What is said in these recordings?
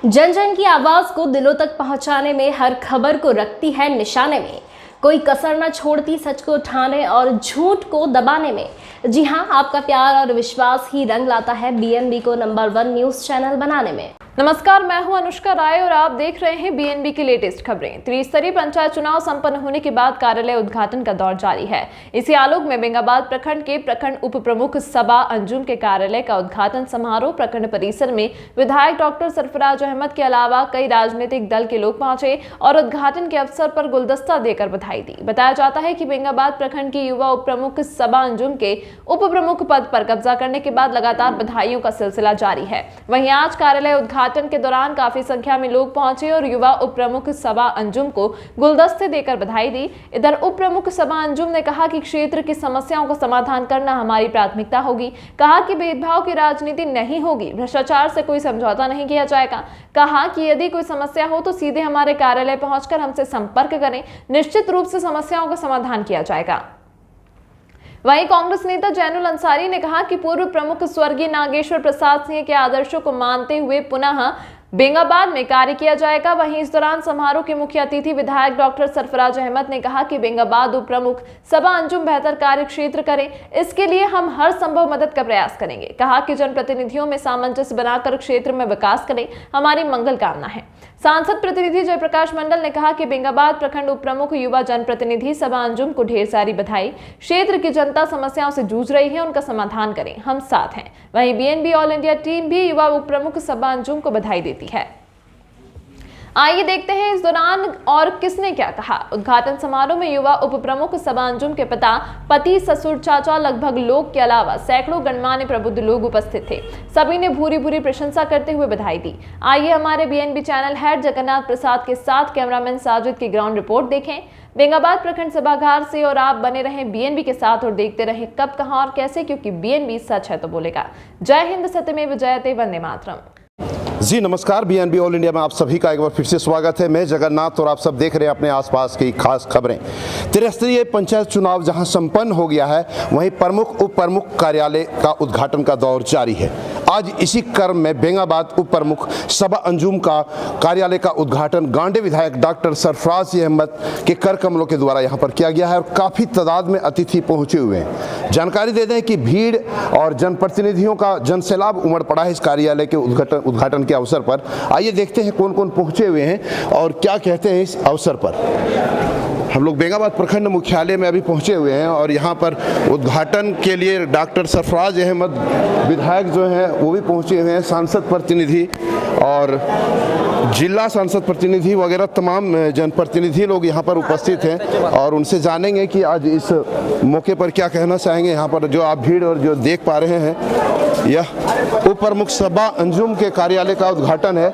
जन जन की आवाज को दिलों तक पहुंचाने में हर खबर को रखती है निशाने में। कोई कसर न छोड़ती सच को उठाने और झूठ को दबाने में। जी हां, आपका प्यार और विश्वास ही रंग लाता है बीएनबी को नंबर 1 न्यूज चैनल बनाने में। नमस्कार, मैं हूं अनुष्का राय और आप देख रहे हैं बीएनबी की लेटेस्ट खबरें। त्रिस्तरीय पंचायत चुनाव संपन्न होने के बाद कार्यालय उद्घाटन का दौर जारी है। इसी आलोक में बेंगाबाद प्रखंड के प्रखंड उप प्रमुख सबा अंजुम के कार्यालय का उद्घाटन समारोह प्रखंड परिसर में विधायक डॉक्टर सरफराज अहमद के अलावा कई राजनीतिक दल के लोग पहुंचे और उद्घाटन के अवसर पर गुलदस्ता देकर बधाई दी। बताया जाता है कि बेंगाबाद प्रखंड की युवा उप प्रमुख सबा अंजुम के उप प्रमुख पद पर कब्जा करने के बाद लगातार बधाइयों का सिलसिला जारी है। वहीं आज कार्यालय उद्घाटन के दौरान काफी संख्या में लोग पहुंचे और युवा उप प्रमुख सबा अंजुम को गुलदस्ते देकर बधाई दी। इधर उप प्रमुख सबा अंजुम ने कहा कि क्षेत्र की समस्याओं का समाधान करना हमारी प्राथमिकता होगी। कहा कि भेदभाव की राजनीति नहीं होगी, भ्रष्टाचार से कोई समझौता नहीं किया जाएगा। कहा कि यदि कोई समस्या हो तो सीधे हमारे कार्यालय पहुंचकर हमसे संपर्क करें, निश्चित रूप से समस्याओं का समाधान किया जाएगा। वहीं कांग्रेस नेता जैनुल अंसारी ने कहा कि पूर्व प्रमुख स्वर्गीय नागेश्वर प्रसाद सिंह के आदर्शों को मानते हुए पुनः बेंगाबाद में कार्य किया जाएगा। वहीं इस दौरान समारोह के मुख्य अतिथि विधायक डॉक्टर सरफराज अहमद ने कहा कि बेंगाबाद उप प्रमुख सबा अंजुम बेहतर कार्य क्षेत्र करें, इसके लिए हम हर संभव मदद का प्रयास करेंगे। कहा कि जनप्रतिनिधियों में सामंजस्य बनाकर क्षेत्र में विकास करें, हमारी मंगल कामना है। सांसद प्रतिनिधि जयप्रकाश मंडल ने कहा कि बेंगाबाद प्रखंड उप प्रमुख युवा जनप्रतिनिधि सबा अंजुम को ढेर सारी बधाई। क्षेत्र की जनता समस्याओं से जूझ रही है, उनका समाधान करें, हम साथ हैं। वहीं बीएनबी ऑल इंडिया टीम भी युवा उप प्रमुख सबा अंजुम को बधाई देती है। आइए देखते हैं इस दौरान और किसने क्या कहा। उद्घाटन समारोह में युवा उप प्रमुख सबा अंजुम के पिता, पति, ससुर, चाचा, लगभग लोग के अलावा सैकड़ों गणमान्य प्रबुद्ध लोग उपस्थित थे। सभी ने भूरी भूरी प्रशंसा करते हुए बधाई दी। आइए हमारे बीएनबी चैनल हेड जगन्नाथ प्रसाद के साथ कैमरामैन साजिद की ग्राउंड रिपोर्ट देखें बेंगाबाद प्रखंड सभागार से, और आप बने रहें बीएनबी के साथ और देखते रहें कब, कहां और कैसे, क्योंकि बीएनबी सच है तो बोलेगा। जय हिंद, सत्यमेव जयते, वंदे मातरम। जी नमस्कार, बीएनबी ऑल इंडिया में आप सभी का एक बार फिर से स्वागत है। मैं जगन्नाथ और आप सब देख रहे हैं अपने आसपास की खास खबरें। त्रिस्तरीय पंचायत चुनाव जहां संपन्न हो गया है, वहीं प्रमुख उप प्रमुख कार्यालय का उद्घाटन का दौर जारी है। आज इसी क्रम में बेंगाबाद उप प्रमुख सबा अंजुम का कार्यालय का उद्घाटन गांडे विधायक डॉक्टर सरफराज अहमद के कर कमलों के द्वारा यहां पर किया गया है और काफ़ी तादाद में अतिथि पहुंचे हुए हैं। जानकारी दे दें कि भीड़ और जनप्रतिनिधियों का जनसैलाब उमड़ पड़ा है इस कार्यालय के उद्घाटन के अवसर पर। आइए देखते हैं कौन कौन पहुंचे हुए हैं और क्या कहते हैं इस अवसर पर। हम लोग बेंगाबाद प्रखंड मुख्यालय में अभी पहुंचे हुए हैं और यहाँ पर उद्घाटन के लिए डॉक्टर सरफराज अहमद विधायक जो हैं वो भी पहुंचे हुए हैं, सांसद प्रतिनिधि और जिला सांसद प्रतिनिधि वगैरह तमाम जनप्रतिनिधि लोग यहाँ पर उपस्थित हैं और उनसे जानेंगे कि आज इस मौके पर क्या कहना चाहेंगे। यहाँ पर जो आप भीड़ और जो देख पा रहे हैं, यह उप प्रमुख सबा अंजुम के कार्यालय का उद्घाटन है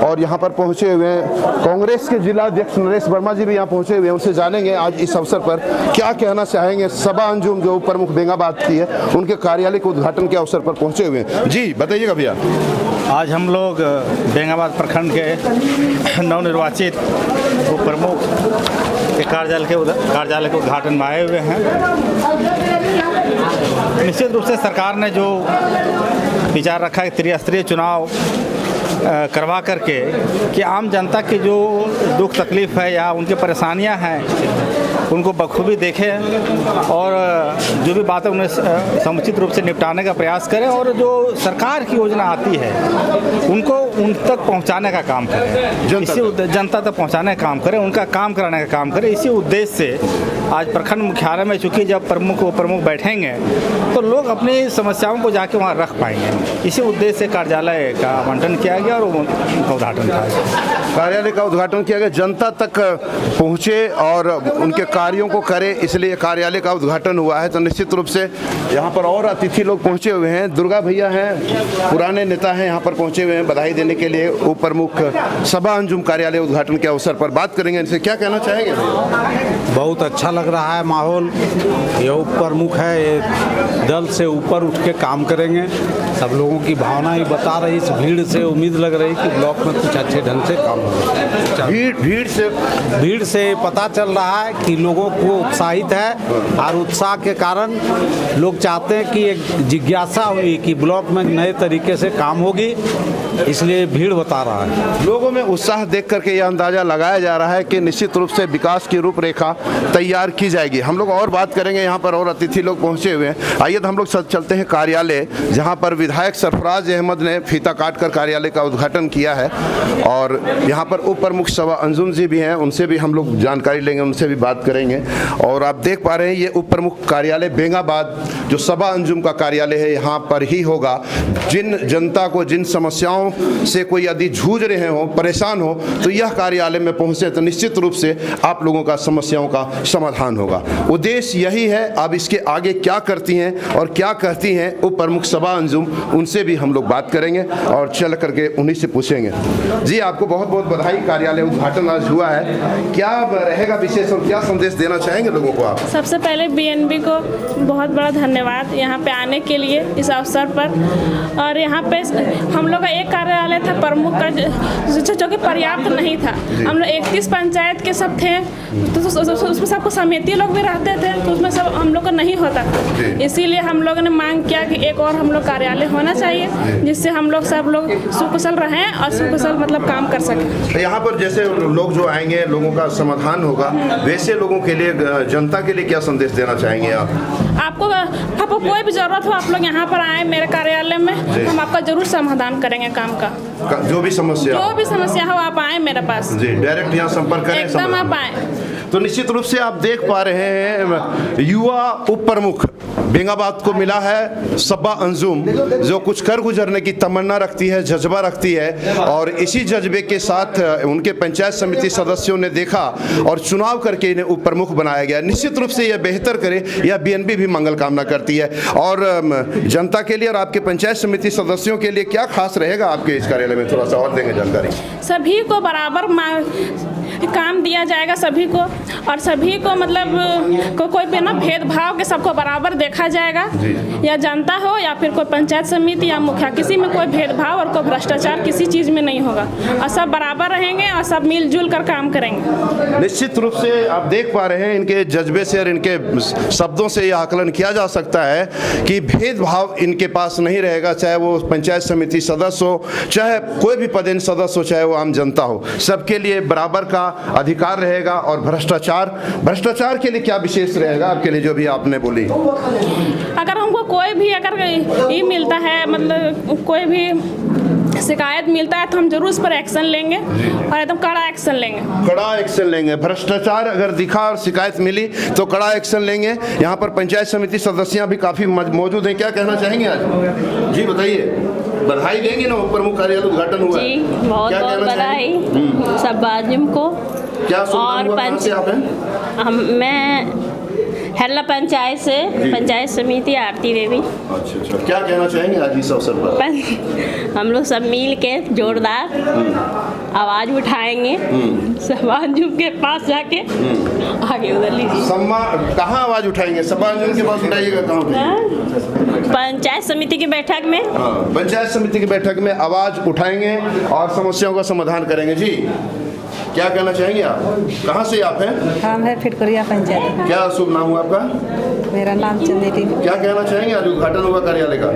और यहाँ पर पहुँचे हुए हैं कांग्रेस के जिला अध्यक्ष नरेश वर्मा जी भी यहाँ पहुँचे हुए हैं। उनसे जानेंगे आज इस अवसर पर क्या कहना चाहेंगे। सबा अंजुम जो उप प्रमुख बेंगाबाद की है, उनके कार्यालय के उद्घाटन के अवसर पर पहुँचे हुए हैं। जी बताइएगा भैया। आज हम लोग बेंगाबाद प्रखंड के नवनिर्वाचित उप प्रमुख के कार्यालय के उद्घाटन में आए हुए हैं। निश्चित रूप से सरकार ने जो विचार रखा है त्रिस्तरीय चुनाव करवा करके कि आम जनता की जो दुख तकलीफ है या उनकी परेशानियां हैं उनको बखूबी देखें और जो भी बातें उन्हें समुचित रूप से निपटाने का प्रयास करें और जो सरकार की योजना आती है उनको उन तक पहुंचाने का काम करें, जनता तक पहुंचाने का काम करें, उनका काम कराने का काम करें। इसी उद्देश्य से आज प्रखंड मुख्यालय में चूँकि जब प्रमुख उप प्रमुख बैठेंगे तो लोग अपनी समस्याओं को जाके वहाँ रख पाएंगे। इसी उद्देश्य से कार्यालय का आवंटन किया गया और उनका उद्घाटन किया गया। कार्यालय का उद्घाटन किया गया, जनता तक पहुँचे और उनके कार्यों को करे, इसलिए कार्यालय का उद्घाटन हुआ है। तो निश्चित रूप से यहाँ पर और अतिथि लोग पहुँचे हुए हैं। दुर्गा भैया हैं, पुराने नेता हैं, यहाँ पर पहुँचे हुए हैं बधाई देने के लिए उप प्रमुख सबा अंजुम कार्यालय उद्घाटन के अवसर पर। बात करेंगे इनसे, क्या कहना चाहेंगे। बहुत अच्छा लग रहा है माहौल। ये उप प्रमुख है, ये दल से ऊपर उठ के काम करेंगे। सब लोगों की भावना ही बता रही, इस भीड़ से उम्मीद लग रही कि ब्लॉक में कुछ अच्छे ढंग से काम होगा। भीड़ से पता चल रहा है कि लोगों को उत्साहित है और उत्साह के कारण लोग चाहते हैं कि एक जिज्ञासा हुई कि ब्लॉक में नए तरीके से काम होगी, इसलिए भीड़ बता रहा है। लोगों में उत्साह देख करके यह अंदाजा लगाया जा रहा है कि निश्चित रूप से विकास की रूपरेखा तैयार की जाएगी। हम लोग और बात करेंगे, यहाँ पर और अतिथि लोग पहुँचे हुए हैं। आइए तो हम लोग चलते हैं कार्यालय, जहाँ पर विधायक सरफराज अहमद ने फीता काटकर कार्यालय का उद्घाटन किया है और यहाँ पर उप प्रमुख सभा अंजुम जी भी हैं, उनसे भी हम लोग जानकारी लेंगे, उनसे भी बात करेंगे। और आप देख पा रहे हैं ये उप प्रमुख कार्यालय बेंगाबाद जो सभा अंजुम का कार्यालय है, यहाँ पर ही होगा। जिन जनता को जिन समस्याओं से कोई यदि जूझ रहे हो, परेशान हो, तो यह कार्यालय में पहुँचे तो निश्चित रूप से आप लोगों का समस्याओं का समाधान होगा। उद्देश्य यही है। अब इसके आगे क्या करती हैं और क्या कहती हैं उप प्रमुख सभा अंजुम, उनसे भी हम लोग बात करेंगे और चल करके उन्हीं से पूछेंगे। जी, आपको बहुत बहुत बधाई। कार्यालय उद्घाटन आज हुआ है, क्या रहेगा विशेष और क्या संदेश देना चाहेंगे लोगों को आप? सबसे पहले बीएनबी को बहुत बड़ा धन्यवाद यहाँ पे आने के लिए इस अवसर पर। और यहाँ पे हम लोग का एक कार्यालय था प्रमुख का जो कि पर्याप्त नहीं था। हम लोग 31 पंचायत के सब थे, तो उसमें सबको समिति लोग भी रहते थे, तो उसमें सब हम लोग को नहीं होता। इसीलिए हम लोगों ने मांग किया कि एक और हम लोग कार्यालय होना चाहिए, जिससे हम लोग सब लोग सुकुशल रहें और सुकुशल मतलब काम कर सकें। यहाँ पर जैसे लोग जो आएंगे, लोगों का समाधान होगा, वैसे लोगों के लिए, जनता के लिए क्या संदेश देना चाहेंगे आप? आपको कोई भी जरूरत हो, आप लोग यहाँ पर आए मेरे कार्यालय में, हम आपका जरूर समाधान करेंगे काम का। जो भी समस्या हो आप आए मेरे पास जी, डायरेक्ट यहाँ संपर्क करें, एकदम आप आए। तो निश्चित रूप से आप देख पा रहे हैं युवा उप प्रमुख बेंगाबाद को मिला है सभा अंजुम, जो कुछ कर गुजरने की तमन्ना रखती है, जज्बा रखती है। और इसी जज्बे के साथ उनके पंचायत समिति सदस्यों ने देखा और चुनाव करके इन्हें उप प्रमुख बनाया गया। निश्चित रूप से यह बेहतर करे, यह बीएनबी भी मंगल कामना करती है। और जनता के लिए और आपके पंचायत समिति सदस्यों के लिए क्या खास रहेगा आपके इस कार्यालय में, थोड़ा सा और देंगे जानकारी? सभी को बराबर काम दिया जाएगा, सभी को, और सभी को मतलब कोई बिना भेदभाव के सबको बराबर देखा जाएगा। या जनता हो या फिर कोई पंचायत समिति या मुखिया, किसी में कोई भेदभाव और कोई भ्रष्टाचार किसी चीज़ में नहीं होगा, और सब बराबर रहेंगे और सब मिलजुल कर काम करेंगे। निश्चित रूप से आप देख पा रहे हैं इनके जज्बे से और इनके शब्दों से यह आकलन किया जा सकता है कि भेदभाव इनके पास नहीं रहेगा, चाहे वो पंचायत समिति सदस्य हो, चाहे कोई भी पदेन सदस्य हो, चाहे वो आम जनता हो, सबके लिए बराबर का अधिकार रहेगा। और भ्रष्टाचार के लिए क्या विशेष रहेगा आपके लिए, जो भी आपने बोली? अगर हमको कोई भी अगर ये मिलता है, मतलब कोई भी शिकायत मिलता है, तो हम जरूर उस पर एक्शन लेंगे और एकदम कड़ा एक्शन लेंगे। कड़ा एक्शन लेंगे। भ्रष्टाचार अगर दिखा और शिकायत मिली तो कड़ा एक्शन लेंगे। यहाँ पर पंचायत समिति सदस्या भी काफी मौजूद हैं, क्या कहना चाहेंगे आज? जी बताइए। बधाई देंगे ना, प्रमुख कार्यालय उद्घाटन हुआ जी, बहुत बहुत बधाई सब बाजुम को। क्या और मैं हरला पंचायत से पंचायत समिति आरती देवी। अच्छा, क्या कहना चाहेंगे आज इस अवसर पर? हम लोग सब मिल के जोरदार आवाज उठाएंगे सभांजुम के पास जाके। आगे उधर लीजिए। कहाँ आवाज उठाएंगे? सभांजुम के पास उठाइएगा, कहाँ? पंचायत समिति की बैठक में। पंचायत समिति की बैठक में आवाज उठाएंगे और समस्याओं का समाधान करेंगे। जी, क्या कहना चाहेंगे आप? कहाँ से आप हैं? हम है फिटकुरिया पंचायत। क्या शुभ नाम हुआ आपका? मेरा नाम चंदेरी। क्या कहना चाहेंगे आज उद्घाटन हुआ कार्यालय का?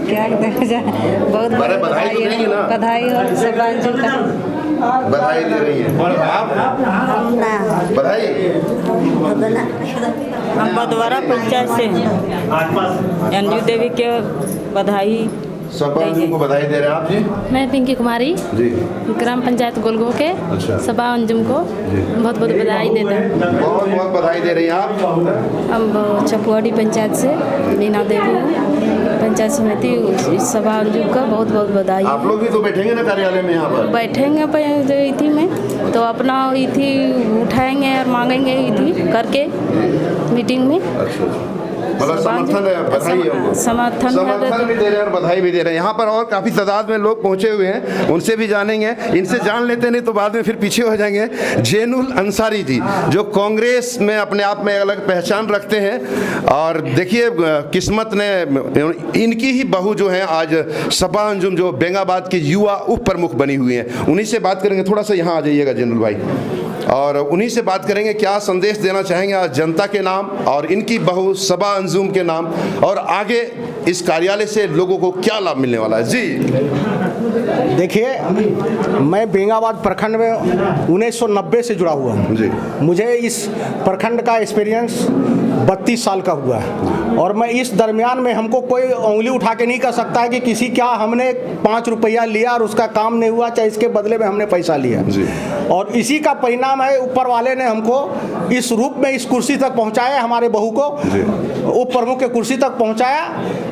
क्या कहना चाहे, बहुत बधाई तो देंगे ना? बधाई और सब का बधाई दे रही है। और आप? बधाई। हम बदवारा पंचायत से अंजू देवी के बधाई सब अंजुम को बधाई दे रहे हैं आप। जी, मैं पिंकी कुमारी जी, ग्राम पंचायत गोलगो के सभा अंजुम को बहुत बहुत बधाई देते हैं। बहुत बहुत बधाई दे रही हैं आप। हम चपुआड़ी पंचायत से मीना देवी पंचायत समिति सभा अंजुम का बहुत बहुत बधाई। आप लोग भी तो बैठेंगे ना कार्यालय में? यहाँ पर बैठेंगे इथी में, तो अपना इथी उठाएंगे और मांगेंगे इथी करके मीटिंग में। अच्छा, मतलब समर्थन है, बधाई है उनको। समर्थन भी दे रहे हैं और बधाई भी दे रहे हैं। यहाँ पर और काफ़ी तादाद में लोग पहुँचे हुए हैं, उनसे भी जानेंगे। इनसे जान लेते नहीं तो बाद में फिर पीछे हो जाएंगे। जैनुल अंसारी जी जो कांग्रेस में अपने आप में अलग पहचान रखते हैं, और देखिए किस्मत ने इनकी ही बहू जो है आज सबा अंजुम जो बेंगाबाद की युवा उप प्रमुख बनी हुई हैं, उन्हीं से बात करेंगे। थोड़ा सा यहाँ आ जाइएगा जैनुल भाई, और उन्हीं से बात करेंगे क्या संदेश देना चाहेंगे आज जनता के नाम और इनकी बहू सबा अंजुम के नाम, और आगे इस कार्यालय से लोगों को क्या लाभ मिलने वाला है। जी देखिए, मैं बेंगाबाद प्रखंड में 1990 से जुड़ा हुआ हूँ जी। मुझे इस प्रखंड का एक्सपीरियंस 32 साल का हुआ है, और मैं इस दरमियान में हमको कोई उंगली उठा के नहीं कह सकता है कि किसी क्या हमने 5 रुपया लिया और उसका काम नहीं हुआ, चाहे इसके बदले में हमने पैसा लिया जी। और इसी का परिणाम है, ऊपर वाले ने हमको इस रूप में इस कुर्सी तक पहुंचाया, हमारे बहू को उप प्रमुख के कुर्सी तक पहुंचाया।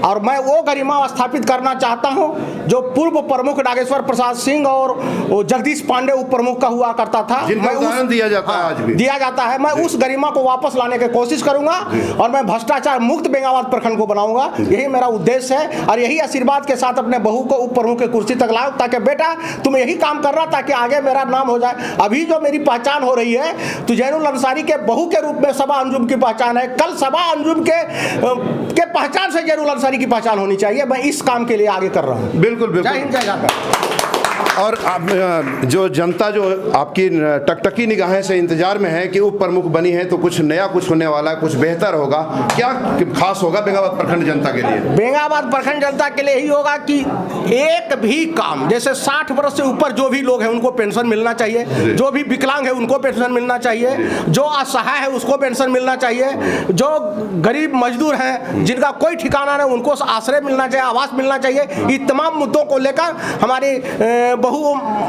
और मैं वो गरिमा स्थापित करना चाहता हूं जो पूर्व प्रमुख नागेश्वर प्रसाद सिंह और जगदीश पांडे उप प्रमुख का हुआ करता था। मैं दिया जाता है, आज भी दिया जाता है। मैं उस गरिमा को वापस लाने की कोशिश करूंगा और मैं भ्रष्टाचार मुक्त बेंगाबाद प्रखंड को बनाऊंगा। यही मेरा उद्देश्य है, और यही आशीर्वाद के साथ अपने बहू को उप प्रमुख के कुर्सी तक लाओ, ताकि बेटा तुम यही काम कर रहा ताकि आगे मेरा नाम हो जाए। अभी जो मेरी पहचान हो रही है तो जैनुल अंसारी के बहू के रूप में सबा अंजुम की पहचान है। कल सबा अंजुम के पहचान से जैनुल अंसारी की पहचान होनी चाहिए। मैं इस काम के लिए आगे कर रहा हूँ। बिल्कुल बिल्कुल। जय हिंद, जय झारखंड। और आप जो जनता जो आपकी टकटकी निगाहें से इंतजार में है कि उप प्रमुख बनी है तो कुछ नया कुछ होने वाला है, कुछ बेहतर होगा, क्या खास होगा बेंगाबाद प्रखंड जनता के लिए? बेंगाबाद प्रखंड जनता के लिए यही होगा कि एक भी काम, जैसे 60 वर्ष से ऊपर जो भी लोग हैं उनको पेंशन मिलना चाहिए, जो भी विकलांग है उनको पेंशन मिलना चाहिए, जो असहाय है उसको पेंशन मिलना चाहिए, जो गरीब मजदूर हैं जिनका कोई ठिकाना नहीं उनको आश्रय मिलना चाहिए, आवास मिलना चाहिए। ये तमाम मुद्दों को लेकर हमारी बहू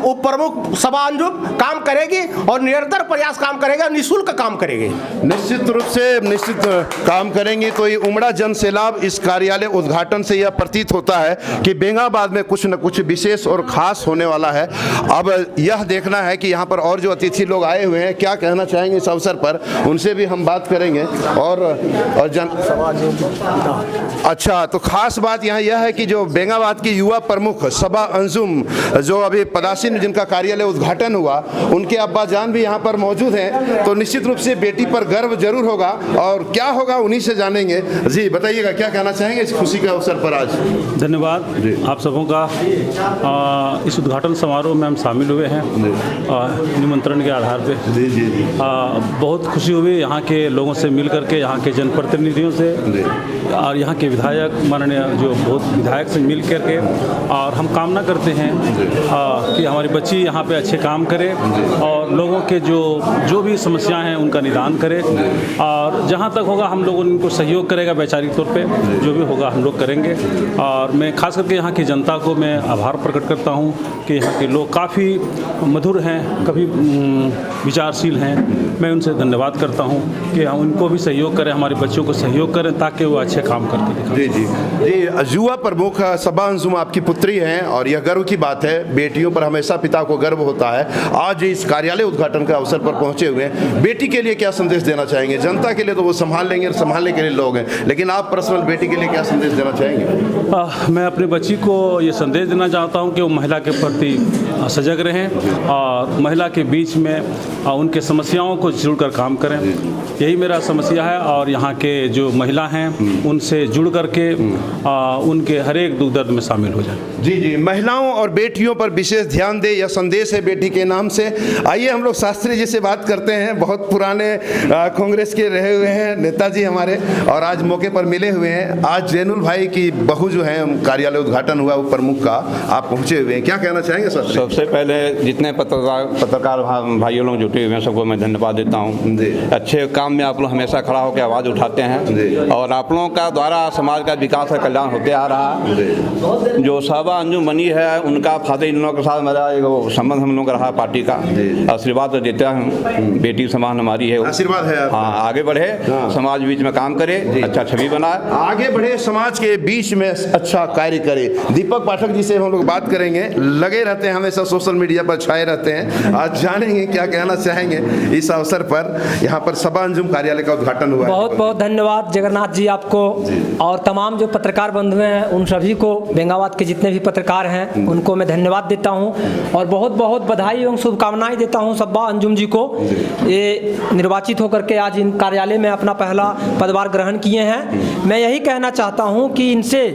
उप प्रमुख सबा अंजुम काम करेगी और निरंतर प्रयास काम करेगा, निःशुल्क काम करेगी। निश्चित रूप से निश्चित काम करेंगी। तो ये उमड़ा जन सैलाब इस कार्यालय उद्घाटन से यह प्रतीत होता है कि बेंगाबाद में कुछ न कुछ विशेष और खास होने वाला है। अब यह देखना है कि यहाँ पर और जो अतिथि लोग आए हुए हैं क्या कहना चाहेंगे इस अवसर पर, उनसे भी हम बात करेंगे। और अच्छा, तो खास बात यहाँ यह है कि जो बेंगाबाद की युवा प्रमुख सबा अंजुम जो अभी पदासीन जिनका कार्यालय उद्घाटन हुआ, उनके अब्बा जान भी यहाँ पर मौजूद हैं। तो निश्चित रूप से बेटी पर गर्व जरूर होगा, और क्या होगा उन्हीं से जानेंगे। जी बताइएगा, क्या कहना चाहेंगे इस खुशी के अवसर पर आज? धन्यवाद आप सबों का। इस उद्घाटन समारोह में हम शामिल हुए हैं निमंत्रण के आधार पे। जी जी जी। बहुत खुशी हुई यहाँ के लोगों से मिल करके, यहाँ के जनप्रतिनिधियों से और यहाँ के विधायक माननीय जो बहुत विधायक से मिल करके, और हम कामना करते हैं कि हमारी बच्ची यहाँ पे अच्छे काम करे और लोगों के जो भी समस्याएं हैं उनका निदान करे, और जहाँ तक होगा हम लोग उनको सहयोग करेगा वैचारिक तौर पे, जो भी होगा हम लोग करेंगे। और मैं खास करके यहाँ की जनता को मैं आभार प्रकट करता हूँ कि यहाँ के लोग काफ़ी मधुर हैं, कभी विचारशील हैं। मैं उनसे धन्यवाद करता हूँ कि हम उनको भी सहयोग करें, हमारे बच्चों को सहयोग करें ताकि वो अच्छे काम करके दिखाएं। जी जी जी। युवा प्रमुख सबा अंजुम आपकी पुत्री हैं, और यह गर्व की बात है, बेटियों पर हमेशा पिता को गर्व होता है। आज इस कार्यालय उद्घाटन के अवसर पर पहुंचे हुए हैं, बेटी के लिए क्या संदेश देना चाहेंगे? जनता के लिए तो वो संभाल लेंगे, संभालने के लिए लोग हैं, लेकिन आप पर्सनल बेटी के लिए क्या संदेश देना चाहेंगे? मैं अपनी बच्ची को ये संदेश देना चाहता हूँ कि वो महिला के प्रति सजग रहें और महिला के बीच में उनके समस्याओं को जुड़कर काम करें। यही मेरा समस्या है, और यहाँ के जो महिला हैं उनसे जुड़ करके उनके हर एक दुख दर्द में शामिल हो जाए। जी जी। महिलाओं और बेटियों पर विशेष ध्यान दे, यह संदेश है बेटी के नाम से। आइए हम लोग शास्त्री जी से बात करते हैं, बहुत पुराने कांग्रेस के रहे हुए हैं नेताजी हमारे, और आज मौके पर मिले हुए हैं। आज जैनुल भाई की बहू जो है कार्यालय उद्घाटन हुआ उप प्रमुख का, आप पहुंचे हुए हैं, क्या कहना चाहेंगे शास्त्री? सबसे पहले जितने पत्रकार भाइयों लोग जुटे हुए हैं सबको मैं धन्यवाद देता हूँ। अच्छे काम में आप लोग हमेशा खड़ा होकर आवाज़ उठाते हैं, और आप लोगों का द्वारा समाज का विकास और कल्याण होते आ रहा है। जो सबा अंजुम बनी है उनका फादर इन लोगों के साथ मेरा एक संबंध हम लोगों का रहा, पार्टी का आशीर्वाद तो देता हूँ। बेटी समान हमारी है, आशीर्वाद है। हाँ, आगे बढ़े, समाज बीच में काम करे, अच्छा छवि बनाए, आगे बढ़े, समाज के बीच में अच्छा कार्य करे। दीपक पाठक जी से हम लोग बात करेंगे, हैं, लगे रहते हैं, हमेशा सोशल मीडिया पर छाए रहते हैं। आज जानेंगे क्या कहना चाहेंगे इस अवसर पर। यहाँ पर सबा अंजुम कार्यालय का उद्घाटन हुआ है। बहुत बहुत धन्यवाद जगन्नाथ जी आपको और तमाम जो पत्रकार बंधु हैं उन सभी को, बेंगाबाद के जितने भी पत्रकार हैं उनको मैं धन्यवाद देता हूं और बहुत बहुत बधाई एवं शुभकामनाएं देता हूं सबा अंजुम जी को। ये निर्वाचित होकर के आज इन कार्यालय में अपना पहला पदभार ग्रहण किए हैं। मैं यही कहना चाहता हूं कि इनसे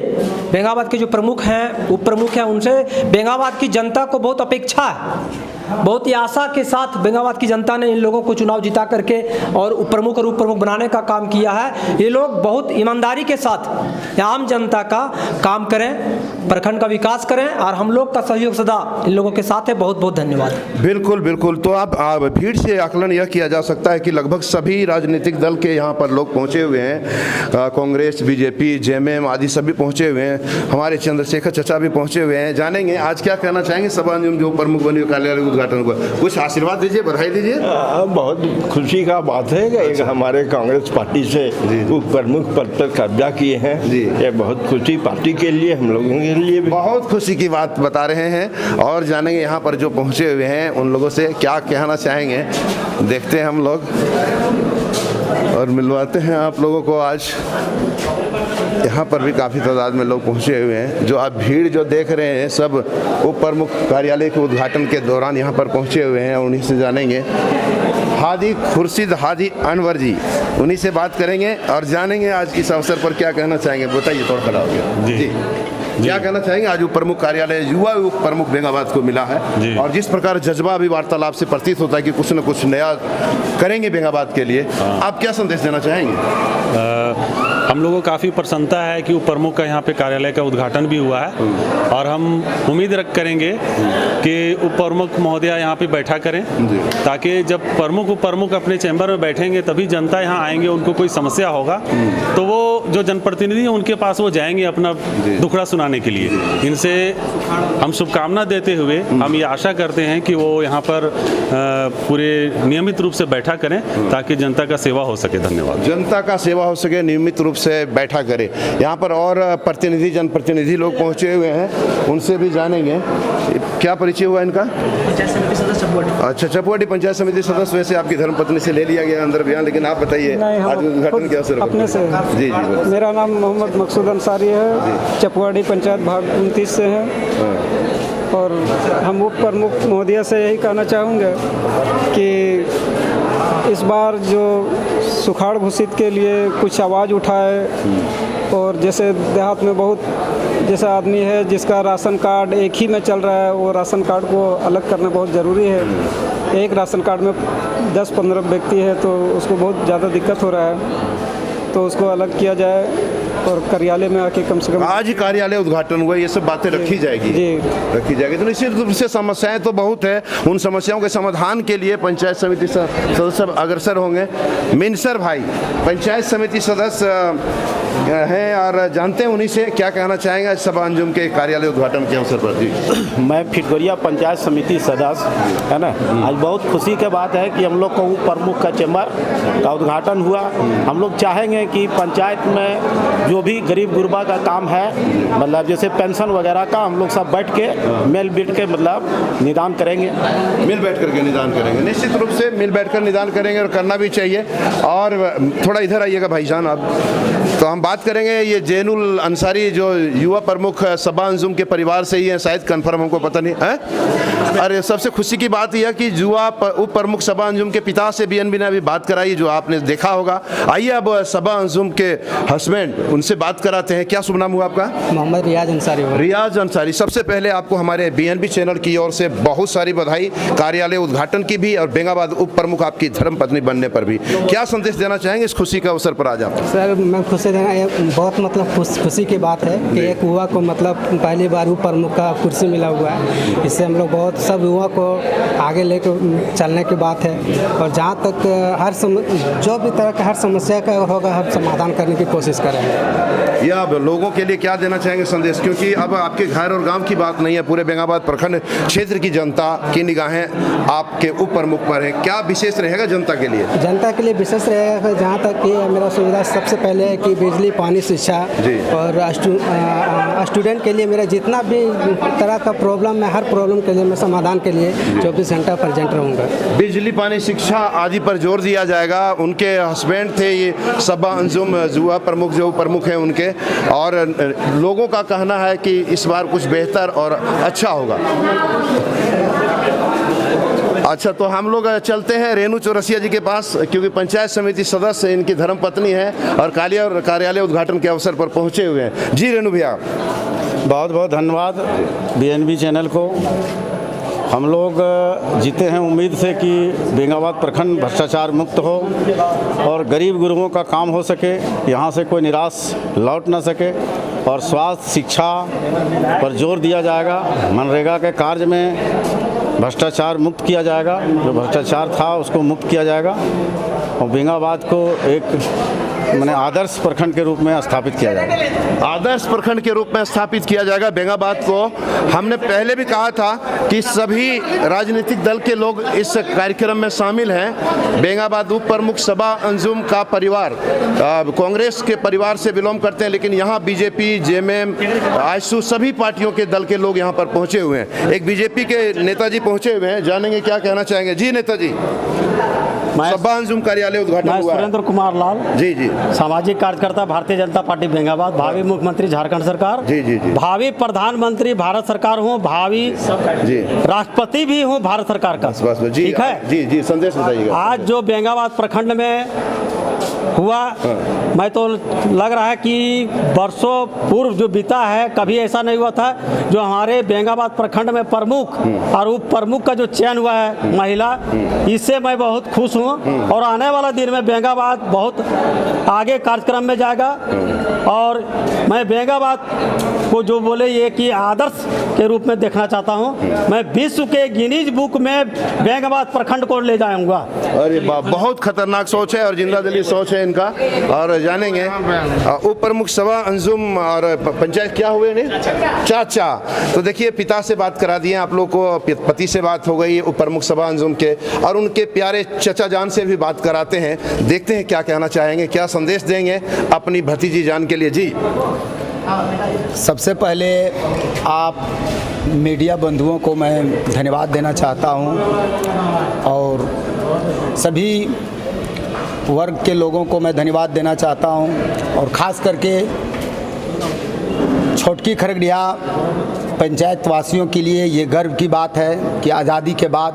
बेंगाबाद के जो प्रमुख हैं, उप प्रमुख हैं, उनसे बेंगाबाद की जनता को बहुत अपेक्षा है। बहुत ही आशा के साथ बेंगाबाद की जनता ने इन लोगों को चुनाव जिता करके और उप प्रमुख और उप प्रमुख बनाने का काम किया है। ये लोग बहुत ईमानदारी के साथ आम जनता का काम करें, प्रखंड का विकास करें और हम लोग का सहयोग सदा इन लोगों के साथ है। बहुत बहुत धन्यवाद। बिल्कुल बिल्कुल। तो आप भीड़ से आकलन यह किया जा सकता है कि लगभग सभी राजनीतिक दल के यहाँ पर लोग पहुँचे हुए हैं। कांग्रेस, बीजेपी, जेएमएम आदि सभी पहुँचे हुए हैं। हमारे चंद्रशेखर चचा भी पहुँचे हुए हैं। जानेंगे आज क्या कहना चाहेंगे सबा अंजुम जो प्रमुख बनी कार्यालय उद्घाटन हुआ। कुछ आशीर्वाद दीजिए, बधाई दीजिए। बहुत खुशी का बात है कि एक हमारे कांग्रेस पार्टी से उप प्रमुख पद पर कब्जा किए हैं। ये बहुत खुशी पार्टी के लिए, हम लोगों के लिए भी बहुत खुशी की बात बता रहे हैं। और जानेंगे यहाँ पर जो पहुँचे हुए हैं उन लोगों से क्या कहना चाहेंगे। देखते हैं हम लोग और मिलवाते हैं आप लोगों को। आज यहाँ पर भी काफ़ी तादाद में लोग पहुँचे हुए हैं। जो आप भीड़ जो देख रहे हैं सब उप प्रमुख कार्यालय के उद्घाटन के दौरान यहाँ पर पहुँचे हुए हैं। उन्हीं से जानेंगे। हादी खुर्शीद हादी अनवर जी, उन्हीं से बात करेंगे और जानेंगे आज इस अवसर पर क्या कहना चाहेंगे। बताइए, थोड़ा खड़ा हो गया जी, क्या कहना चाहेंगे। आज उप प्रमुख कार्यालय युवा उप प्रमुख बेंगाबाद को मिला है और जिस प्रकार जज्बा अभी वार्तालाप से प्रतीत होता है कि कुछ न कुछ नया करेंगे बेंगाबाद के लिए, आप क्या संदेश देना चाहेंगे। हम लोगों को काफ़ी प्रसन्नता है कि उप प्रमुख का यहाँ पे कार्यालय का उद्घाटन भी हुआ है और हम उम्मीद करेंगे कि उप प्रमुख महोदय यहाँ पे बैठा करें, ताकि जब प्रमुख उप प्रमुख अपने चैम्बर में बैठेंगे तभी जनता यहाँ आएंगे। उनको कोई समस्या होगा तो वो जो जनप्रतिनिधि हैं उनके पास वो जाएंगे अपना दुखड़ा सुनाने के लिए। इनसे हम शुभकामना देते हुए हम ये आशा करते हैं कि वो यहाँ पर पूरे नियमित रूप से बैठा करें ताकि जनता का सेवा हो सके। धन्यवाद। जनता का सेवा हो सके, नियमित रूप से बैठा करें। यहाँ पर और प्रतिनिधि जनप्रतिनिधि लोग पहुँचे हुए हैं, उनसे भी जानेंगे। क्या परिचय हुआ इनका? पंचायत समिति सदस्य चपवाटी। अच्छा, चपवाटी पंचायत समिति सदस्य। वैसे आपकी धर्मपत्नी से ले लिया गया अंदर बयान, लेकिन आप बताइए आज उद्घाटन के अवसर अपने से। जी जी। मेरा नाम मोहम्मद मकसूद अंसारी है, चपवाटी पंचायत भाग 29 से हैं और हम उप प्रमुख महोदय से यही कहना चाहूँगा कि इस बार जो सुखाड़ घोषित के लिए कुछ आवाज़ उठाए और जैसे देहात में बहुत जैसा आदमी है जिसका राशन कार्ड एक ही में चल रहा है, वो राशन कार्ड को अलग करना बहुत ज़रूरी है। एक राशन कार्ड में 10-15 व्यक्ति है तो उसको बहुत ज़्यादा दिक्कत हो रहा है, तो उसको अलग किया जाए और कार्यालय में आके कम से कम। आज ही कार्यालय उद्घाटन हुआ, ये सब बातें रखी जाएगी रखी जाएगी। तो निश्चित रूप से समस्याएं तो बहुत है, उन समस्याओं के समाधान के लिए पंचायत समिति सदस्य अग्रसर होंगे। मिनसर भाई पंचायत समिति सदस्य हैं और जानते हैं उन्हीं से क्या कहना चाहेंगे सबा अंजुम के कार्यालय उद्घाटन के अवसर पर। जी, मैं फिटगोरिया पंचायत समिति सदस्य है ना। आज बहुत खुशी की बात है कि हम लोग को प्रमुख का चैम्बर का उद्घाटन हुआ। हम लोग चाहेंगे कि पंचायत में जो भी गरीब गुरबा का काम है, मतलब जैसे पेंशन वगैरह का, हम लोग सब बैठ के मिल बैठ के मतलब निदान करेंगे। मिल बैठ करके निदान करेंगे, निश्चित रूप से मिल बैठ कर निदान करेंगे और करना भी चाहिए। और थोड़ा इधर आइएगा भाईजान आप, तो हम बात करेंगे ये जैनुल अंसारी जो युवा प्रमुख सबा अंजुम के परिवार से ही हैं, शायद कंफर्म हमको पता नहीं है। और सबसे खुशी की बात यह कि युवा उप प्रमुख सबा अंजुम के पिता से बीएनबी ने अभी बात कराई, जो आपने देखा होगा। आइए अब सबा अंजुम के हस्बैंड, उनसे बात कराते हैं। क्या शुभ नाम हुआ आपका? मोहम्मद रियाज अंसारी। रियाज अंसारी, सबसे पहले आपको हमारे बीएनबी चैनल की ओर से बहुत सारी बधाई, कार्यालय उद्घाटन की भी और बेंगाबाद उप प्रमुख आपकी धर्मपत्नी बनने पर भी। क्या संदेश देना चाहेंगे इस खुशी के अवसर पर आज आप? सर, मैं खुशी देना बहुत मतलब खुशी की बात है कि एक युवा को मतलब पहली बार उप प्रमुख का कुर्सी मिला हुआ है। इससे हम लोग बहुत सब युवा को आगे लेकर चलने की बात है और जहाँ तक जो भी तरह का हर समस्या का होगा हम समाधान करने की कोशिश करेंगे। या अब लोगों के लिए क्या देना चाहेंगे संदेश, क्योंकि अब आपके घर और गांव की बात नहीं है, पूरे बेंगाबाद प्रखंड क्षेत्र की जनता की निगाहें आपके उप प्रमुख पर है। क्या विशेष रहेगा जनता के लिए? जनता के लिए विशेष रहेगा जहाँ तक कि मेरा सुविधा सबसे पहले है कि बिजली पानी शिक्षा और स्टूडेंट के लिए मेरा जितना भी तरह का प्रॉब्लम है, हर प्रॉब्लम के लिए मैं समाधान के लिए 24 घंटा प्रेजेंट रहूँगा। बिजली पानी शिक्षा आदि पर जोर दिया जाएगा। उनके हस्बैंड थे ये सबा अंजुम युवा प्रमुख, जो प्रमुख हैं उनके, और लोगों का कहना है कि इस बार कुछ बेहतर और अच्छा होगा। अच्छा, तो हम लोग चलते हैं रेणु चौरसिया जी के पास, क्योंकि पंचायत समिति सदस्य इनकी धर्मपत्नी है और कार्यालय उद्घाटन के अवसर पर पहुंचे हुए हैं। जी रेणु भैया, बहुत बहुत धन्यवाद BNB चैनल को। हम लोग जीते हैं उम्मीद से कि बेंगाबाद प्रखंड भ्रष्टाचार मुक्त हो और गरीब गुरुओं का काम हो सके, यहाँ से कोई निराश लौट ना सके, और स्वास्थ्य शिक्षा पर जोर दिया जाएगा। मनरेगा के कार्य में भ्रष्टाचार मुक्त किया जाएगा, जो भ्रष्टाचार था उसको मुक्त किया जाएगा, और बेंगाबाद को एक मैंने आदर्श प्रखंड के रूप में स्थापित किया जाएगा। आदर्श प्रखंड के रूप में स्थापित किया जाएगा बेंगाबाद को। हमने पहले भी कहा था कि सभी राजनीतिक दल के लोग इस कार्यक्रम में शामिल हैं। बेंगाबाद उप प्रमुख सबा अंजुम का परिवार कांग्रेस के परिवार से बिलोंग करते हैं, लेकिन यहाँ बीजेपी, JMM, आजसू सभी पार्टियों के दल के लोग यहाँ पर पहुँचे हुए हैं। एक बीजेपी के नेताजी पहुँचे हुए हैं, जानेंगे क्या कहना चाहेंगे। जी नेताजी, सबा अंजुम कार्यालय उद्घाटन हुआ है। सुरेंद्र कुमार लाल, जी जी, सामाजिक कार्यकर्ता, भारतीय जनता पार्टी बेंगाबाद, भावी मुख्यमंत्री झारखंड सरकार, जी जी जी, भावी प्रधानमंत्री भारत सरकार हूँ, भावी जी राष्ट्रपति भी हूँ भारत सरकार का। जी, ठीक है जी जी, संदेश बताइएगा। आज जो बेंगाबाद प्रखंड में हुआ, मैं तो लग रहा है कि वर्षों पूर्व जो बीता है कभी ऐसा नहीं हुआ था। जो हमारे बेंगाबाद प्रखंड में प्रमुख और उप प्रमुख का जो चयन हुआ है महिला, इससे मैं बहुत खुश हूँ, और आने वाला दिन में बेंगाबाद बहुत आगे कार्यक्रम में जाएगा। और मैं बेंगाबाद को जो बोले ये कि आदर्श के रूप में देखना चाहता हूँ। मैं विश्व के गिनीज बुक में बेंगाबाद प्रखंड को ले जाऊंगा। अरे बहुत खतरनाक सोच है और जिंदा दिली सोच है इनका, और जानेंगे उप प्रमुख सबा अंजुम और पंचायत क्या हुए ने चाचा। तो देखिए, पिता से बात करा दिए आप लोग को, पति से बात हो गई उप प्रमुख सबा अंजुम के, और उनके प्यारे चचा जान से भी बात कराते हैं। देखते हैं क्या कहना चाहेंगे, क्या संदेश देंगे अपनी भतीजी जान के लिए। जी, सबसे पहले आप मीडिया बंधुओं को मैं धन्यवाद देना चाहता हूं, और सभी वर्ग के लोगों को मैं धन्यवाद देना चाहता हूं, और ख़ास करके छोटकी खरगड़िया पंचायत वासियों के लिए ये गर्व की बात है कि आज़ादी के बाद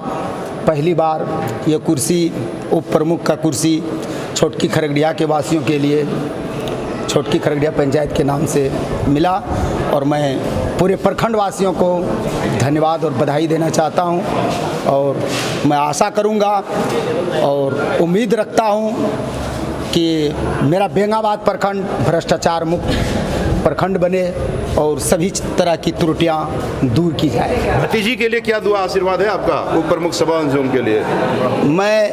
पहली बार ये कुर्सी, उप प्रमुख का कुर्सी छोटकी खरगड़िया के वासियों के लिए छोटकी खरगड़िया पंचायत के नाम से मिला, और मैं पूरे प्रखंड वासियों को धन्यवाद और बधाई देना चाहता हूं। और मैं आशा करूंगा और उम्मीद रखता हूं कि मेरा बेंगाबाद प्रखंड भ्रष्टाचार मुक्त प्रखंड बने और सभी तरह की त्रुटियां दूर की जाए। भतीजी के लिए क्या दुआ आशीर्वाद है आपका उप प्रमुख सबा अंजुम के लिए? मैं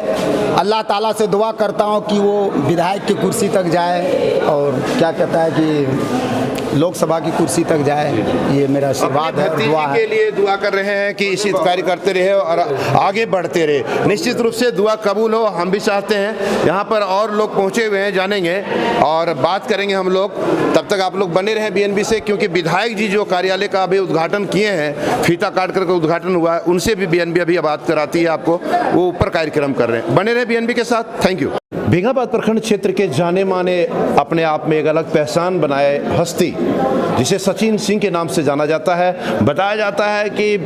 अल्लाह ताला से दुआ करता हूं कि वो विधायक की कुर्सी तक जाए, और क्या कहता है कि लोकसभा की कुर्सी तक जाए, ये मेरा आशीर्वाद है, दुआ है। के लिए दुआ कर रहे हैं कि इसी कार्य करते रहे और आगे बढ़ते रहे। निश्चित रूप से दुआ कबूल हो, हम भी चाहते हैं। यहाँ पर और लोग पहुँचे हुए हैं, जानेंगे और बात करेंगे हम लोग। तब तक आप लोग बने रहें BNB से, क्योंकि विधायक जी जो कार्यालय का अभी उद्घाटन किए हैं, फीता काट करके उद्घाटन हुआ है, उनसे भी BNB अभी बात कराती है आपको। वो ऊपर कार्यक्रम कर रहे हैं। बने रहे BNB के साथ। Thank you. बेंगाबाद प्रखंड क्षेत्र के जाने माने, अपने आप में एक अलग पहचान बनाए हस्ती, जिसे सचिन सिंह के नाम से जाना जाता है। बताया जाता है कि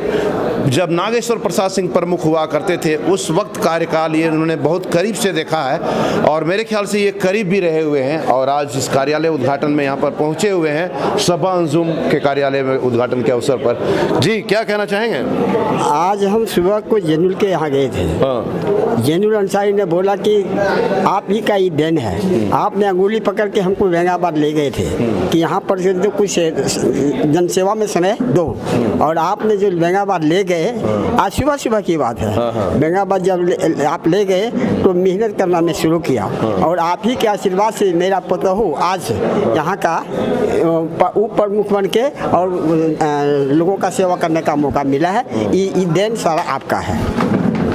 जब नागेश्वर प्रसाद सिंह प्रमुख हुआ करते थे, उस वक्त कार्यकाल ये उन्होंने बहुत करीब से देखा है, और मेरे ख्याल से ये करीब भी रहे हुए हैं। और आज इस कार्यालय उद्घाटन में यहाँ पर पहुँचे हुए हैं, सबा अंजुम के कार्यालय में उद्घाटन के अवसर पर। जी, क्या कहना चाहेंगे? आज हम सुबह को जेनुल के यहाँ गए थे। जेनुल अंसारी ने बोला कि आप ही का ही देन है, आपने अंगुली पकड़ के हमको बेंगाबाद ले गए थे कि यहाँ पर जो कुछ जनसेवा में समय दो, और आपने जो बेंगाबाद ले गए, आज सुबह सुबह की बात है, बेंगाबाद जब आप ले गए तो मेहनत करना मैं शुरू किया, और आप ही के आशीर्वाद से मेरा पतोहू आज यहाँ का उप प्रमुख बन के और लोगों का सेवा करने का मौका मिला है। ये देन सारा आपका है।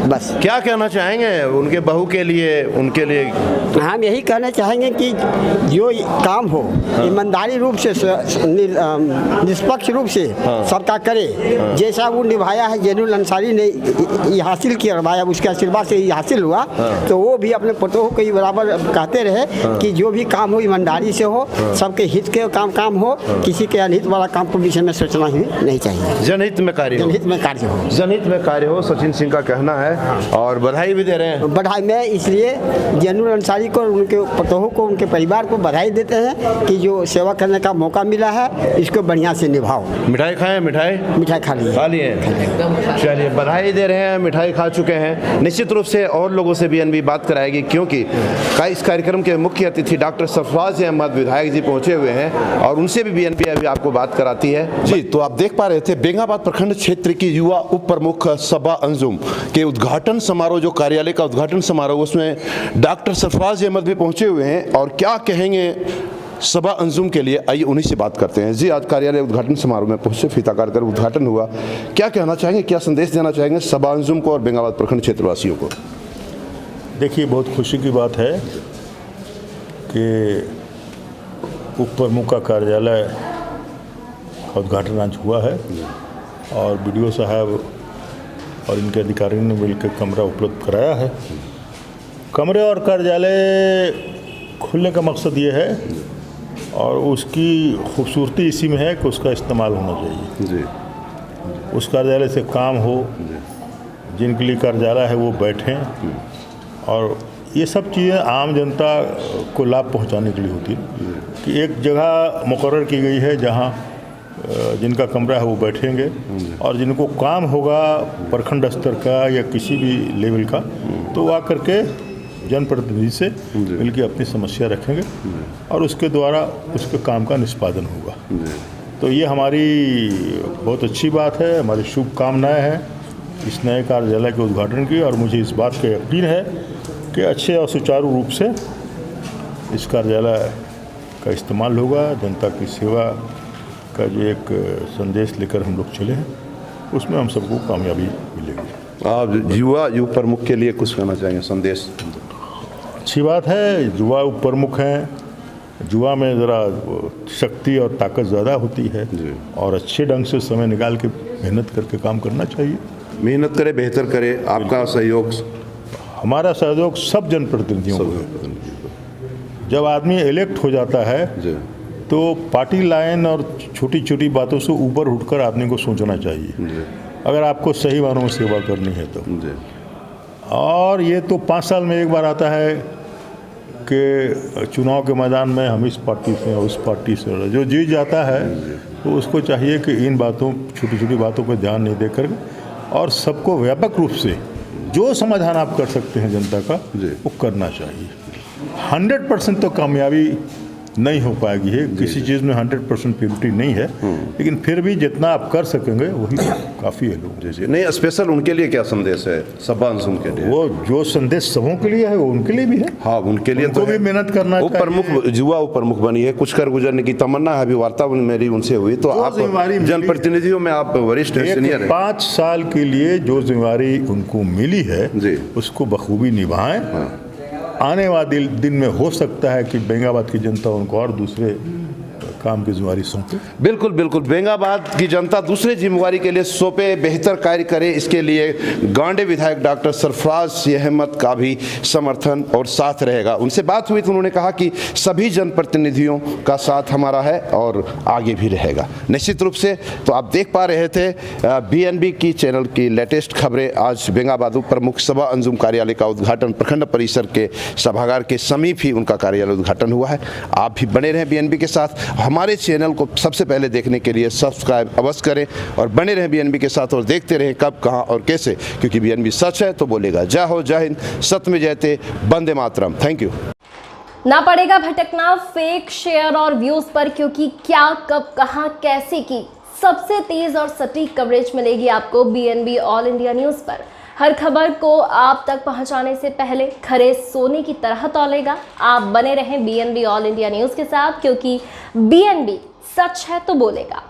बस क्या कहना चाहेंगे उनके बहू के लिए, उनके लिए? हम यही कहना चाहेंगे कि जो काम हो ईमानदारी रूप से, निष्पक्ष रूप से सरकार करे। जैसा वो निभाया है, जेनुल अंसारी ने ये हासिल किया, निभाया, उसके आशीर्वाद से ये हासिल हुआ, तो वो भी अपने पतों को बराबर कहते रहे कि जो भी काम हो ईमानदारी से हो, सबके हित के काम हो, किसी के अनहित वाला काम को विषय में सोचना ही नहीं चाहिए। जनहित में कार्य हो, जनहित में कार्य हो, जनहित में कार्य हो, सचिन सिंह का कहना है। और बधाई भी दे रहे हैं। बधाई में इसलिए जेनुल अंसारी को, उनके पतों को, उनके परिवार को बधाई देते हैं कि जो सेवा करने का मौका मिला है इसको बढ़िया से निभाओ। मिठाई खाएं? मिठाई खा लिए। चलिए, बधाई दे रहे हैं, मिठाई खा चुके हैं। निश्चित रूप से और लोगों से बीएनबी बात कराएगी, क्योंकि इस कार्यक्रम के मुख्य अतिथि डॉक्टर सरफराज अहमद विधायक जी पहुंचे हुए हैं और उनसे भी बीएनबी अभी आपको बात कराती है। जी, तो आप देख पा रहे थे बेंगाबाद प्रखंड क्षेत्र की युवा उप प्रमुख सबा अंजुम के उद्घाटन समारोह, जो कार्यालय का उद्घाटन समारोह, उसमें डॉक्टर सरफराज अहमद भी पहुंचे हुए हैं। और क्या कहेंगे सबा अंजुम के लिए, आइए उन्हीं से बात करते हैं। जी, आज कार्यालय उद्घाटन समारोह में पहुंचे, फीता काट कर उद्घाटन हुआ, क्या कहना चाहेंगे, क्या संदेश देना चाहेंगे सबा अंजुम को और बेंगाबाद प्रखंड क्षेत्रवासियों को? देखिए, बहुत खुशी की बात है कि उप प्रमुख का कार्यालय का उद्घाटन आज हुआ है और बीडीओ साहब और इनके अधिकारियों ने मिलकर कमरा उपलब्ध कराया है। कमरे और कार्यालय खुलने का मकसद ये है और उसकी खूबसूरती इसी में है कि उसका इस्तेमाल होना चाहिए। जी। उस कार्यालय से काम हो, जिनके लिए कार्यालय है वो बैठें, और ये सब चीज़ें आम जनता को लाभ पहुंचाने के लिए होती है कि एक जगह मुकर्रर की गई है जहां जिनका कमरा है वो बैठेंगे और जिनको काम होगा प्रखंड स्तर का या किसी भी लेवल का, तो वो आकर के जनप्रतिनिधि से मिलकर अपनी समस्या रखेंगे और उसके द्वारा उसके काम का निष्पादन होगा। तो ये हमारी बहुत अच्छी बात है, हमारी शुभकामनाएं हैं इस नए कार्यालय के उद्घाटन की, और मुझे इस बात का यकीन है कि अच्छे और सुचारू रूप से इस कार्यालय का इस्तेमाल होगा। जनता की सेवा का जो एक संदेश लेकर हम लोग चले हैं, उसमें हम सबको कामयाबी मिलेगी। आप युवा प्रमुख के लिए कुछ कहना चाहेंगे, संदेश? अच्छी बात है, युवा उप प्रमुख हैं, युवा में ज़रा शक्ति और ताकत ज़्यादा होती है और अच्छे ढंग से समय निकाल के मेहनत करके काम करना चाहिए। मेहनत करे, बेहतर करे, आपका सहयोग? हमारा सहयोग सब जनप्रतिनिधियों को। जब आदमी इलेक्ट हो जाता है तो पार्टी लाइन और छोटी छोटी बातों से ऊपर उठकर आदमी को सोचना चाहिए, अगर आपको सही मानों में सेवा करनी है तो। और ये तो 5 साल में एक बार आता है कि चुनाव के मैदान में हम इस पार्टी से और उस पार्टी से, जो जीत जाता है तो उसको चाहिए कि इन बातों, छोटी छोटी बातों पर ध्यान नहीं देकर और सबको व्यापक रूप से जो समाधान आप कर सकते हैं जनता का, वो करना चाहिए। 100% तो कामयाबी नहीं हो पाएगी है, किसी चीज़ में 100% प्योरिटी नहीं है, लेकिन फिर भी जितना आप कर सकेंगे वही काफ़ी है लोग। जी। नहीं, स्पेशल उनके लिए क्या संदेश है सबा अंजुम के लिए? वो जो संदेश सबों के लिए है वो उनके लिए भी है। हाँ, उनके लिए तो भी मेहनत करना चाहिए। प्रमुख युवा उप प्रमुख बनी है, कुछ कर गुजरने की तमन्ना है, अभी वार्ता मेरी उनसे हुई। तो आप जनप्रतिनिधियों में आप वरिष्ठ हैं, सीनियर हैं, 5 साल के लिए जो जिम्मेवारी उनको मिली है उसको बखूबी निभाएं। आने वाले दिन में हो सकता है कि बेंगाबाद की जनता उनको और दूसरे काम की जिम्मेवारी सौंपे। बिल्कुल बिल्कुल, बेंगाबाद की जनता दूसरे जिम्मेवारी के लिए सौंपे, बेहतर कार्य करे, इसके लिए गांडे विधायक डॉक्टर सरफराज अहमद का भी समर्थन और साथ रहेगा। उनसे बात हुई तो उन्होंने कहा कि सभी जनप्रतिनिधियों का साथ हमारा है और आगे भी रहेगा निश्चित रूप से। तो आप देख पा रहे थे बीएनबी की चैनल की लेटेस्ट खबरें। आज बेंगाबाद उप प्रमुख सबा अंजुम कार्यालय का उद्घाटन प्रखंड परिसर के सभागार के समीप ही उनका कार्यालय उद्घाटन हुआ है। आप भी बने रहें बीएनबी के साथ। हमारे चैनल को सबसे पहले देखने के लिए सब्सक्राइब अवश्य करें और बने रहें बीएनबी के साथ और देखते रहें कब, कहां और कैसे, क्योंकि बीएनबी सच है तो बोलेगा। जय हो, जय हिंद, सत्य में जयते, वंदे मातरम। Thank you. ना पड़ेगा भटकना फेक शेयर और व्यूज पर, क्योंकि क्या, कब, कहां, कैसे की सबसे तेज और सटीक कवरेज मिलेगी आपको बीएनबी ऑल इंडिया न्यूज पर। हर खबर को आप तक पहुंचाने से पहले खरे सोने की तरह तौलेगा। आप बने रहें बीएनबी ऑल इंडिया न्यूज के साथ, क्योंकि बीएनबी सच है तो बोलेगा।